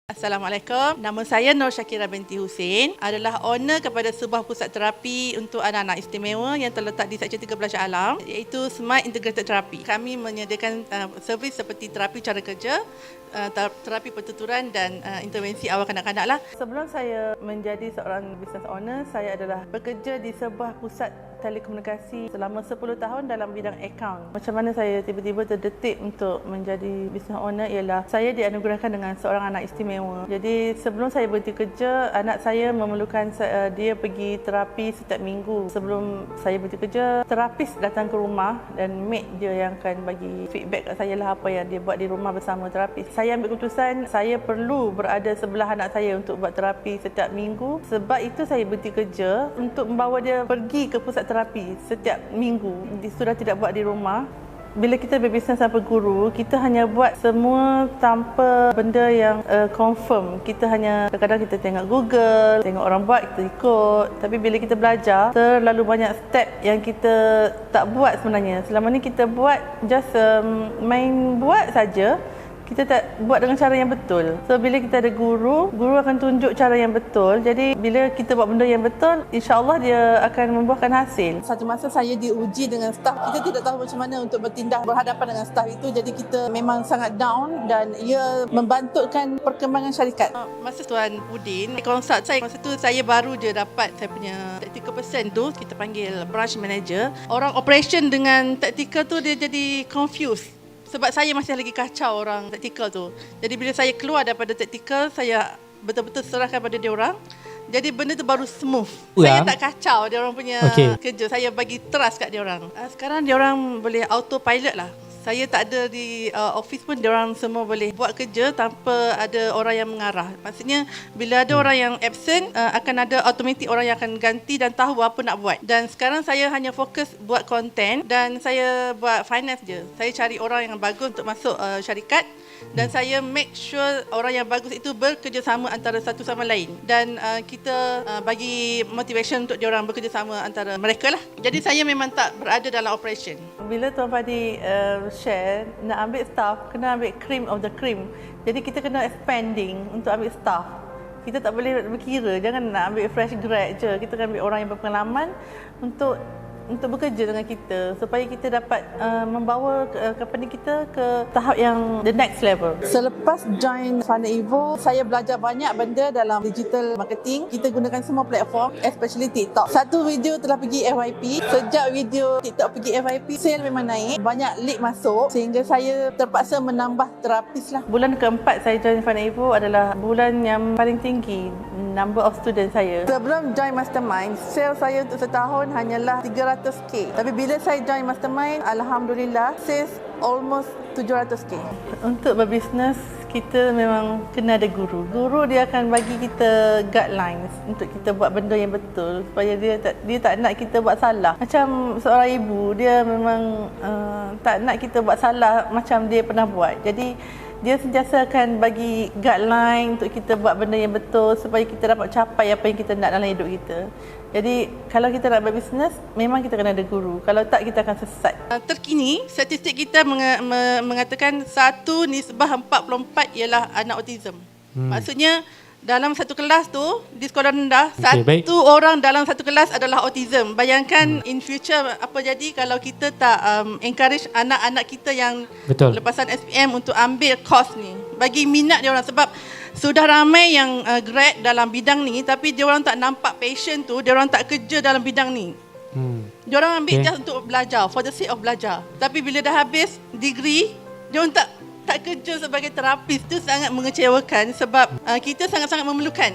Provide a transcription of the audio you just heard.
Assalamualaikum. Nama saya Nur Syakira binti Hussein, adalah owner kepada sebuah pusat terapi untuk anak-anak istimewa yang terletak di Seksyen 13 Shah Alam, iaitu Smart Integrated Therapy. Kami menyediakan servis seperti terapi cara kerja, terapi pertuturan dan intervensi awal kanak-kanak lah. Sebelum saya menjadi seorang business owner, saya adalah bekerja di sebuah pusat telekomunikasi selama 10 tahun dalam bidang akaun. Macam mana saya tiba-tiba terdetik untuk menjadi business owner ialah saya dianugerahkan dengan seorang anak istimewa. Jadi sebelum saya berhenti kerja, anak saya memerlukan dia pergi terapi setiap minggu. Sebelum saya berhenti kerja, terapis datang ke rumah dan mate dia yang akan bagi feedback kat saya lah apa yang dia buat di rumah bersama terapis. Saya ambil keputusan saya perlu berada sebelah anak saya untuk buat terapi setiap minggu. Sebab itu saya berhenti kerja untuk membawa dia pergi ke pusat terapi setiap minggu. Dia sudah tidak buat di rumah. Bila kita berbisnes tanpa guru, kita hanya buat semua tanpa benda yang confirm. Kita hanya kadang-kadang kita tengok Google, tengok orang buat, kita ikut. Tapi bila kita belajar, terlalu banyak step yang kita tak buat sebenarnya. Selama ni kita buat just main buat saja. Kita tak buat dengan cara yang betul. So bila kita ada guru akan tunjuk cara yang betul. Jadi bila kita buat benda yang betul, insya-Allah dia akan membuahkan hasil. Satu masa saya diuji dengan staf. Kita tidak tahu macam mana untuk bertindak berhadapan dengan staf itu. Jadi kita memang sangat down dan ia membantukan perkembangan syarikat. Masa Tuan Udin konsult saya, masa tu saya baru je dapat saya punya tactical person tu, kita panggil branch manager. Orang operation dengan tactical tu dia jadi confused. Sebab saya masih lagi kacau orang taktikal tu. Jadi bila saya keluar daripada taktikal, saya betul-betul serahkan pada dia orang. Jadi benda tu baru smooth. Saya tak kacau dia orang punya kerja. Saya bagi trust kat dia orang. Sekarang dia orang boleh autopilot lah. Saya tak ada di office pun, dia orang semua boleh buat kerja tanpa ada orang yang mengarah. Maksudnya bila ada orang yang absent, akan ada automatik orang yang akan ganti dan tahu apa nak buat. Dan sekarang saya hanya fokus buat content dan saya buat finance je. Saya cari orang yang bagus untuk masuk syarikat dan saya make sure orang yang bagus itu bekerjasama antara satu sama lain. Dan kita bagi motivation untuk dia orang bekerjasama antara mereka lah. Jadi saya memang tak berada dalam operation. Bila Tuan Fadi share, nak ambil staff, kena ambil cream of the cream. Jadi kita kena expanding untuk ambil staff. Kita tak boleh berkira, jangan nak ambil fresh grad je. Kita kena ambil orang yang berpengalaman untuk bekerja dengan kita supaya kita dapat membawa company kita ke tahap yang the next level. Selepas join Fana Evo, saya belajar banyak benda dalam digital marketing. Kita gunakan semua platform, especially TikTok. Satu video telah pergi FYP. Sejak video TikTok pergi FYP, sale memang naik. Banyak lead masuk sehingga saya terpaksa menambah terapis lah. Bulan keempat saya join Fana Evo adalah bulan yang paling tinggi number of student saya. Sebelum join Mastermind, sale saya untuk setahun hanyalah 300k. Tapi bila saya join Mastermind, alhamdulillah sales almost 700k. Untuk berbisnes, kita memang kena ada guru. Guru dia akan bagi kita guidelines untuk kita buat benda yang betul supaya dia tak nak kita buat salah. Macam seorang ibu, dia memang tak nak kita buat salah macam dia pernah buat. Jadi dia sentiasa akan bagi guideline untuk kita buat benda yang betul supaya kita dapat capai apa yang kita nak dalam hidup kita. Jadi kalau kita nak berbisnes, memang kita kena ada guru. Kalau tak, kita akan sesat. Terkini, statistik kita mengatakan 1/44 ialah anak autism. Maksudnya dalam satu kelas tu, di sekolah rendah, satu orang dalam satu kelas adalah autism. Bayangkan in future apa jadi kalau kita tak encourage anak-anak kita yang lepasan SPM untuk ambil course ni. Bagi minat dia orang, sebab sudah ramai yang grad dalam bidang ni tapi dia orang tak nampak passion tu, dia orang tak kerja dalam bidang ni. Dia orang ambil just untuk belajar, for the sake of belajar. Tapi bila dah habis degree, dia orang tak kerja sebagai terapis. Itu sangat mengecewakan sebab kita sangat-sangat memerlukan.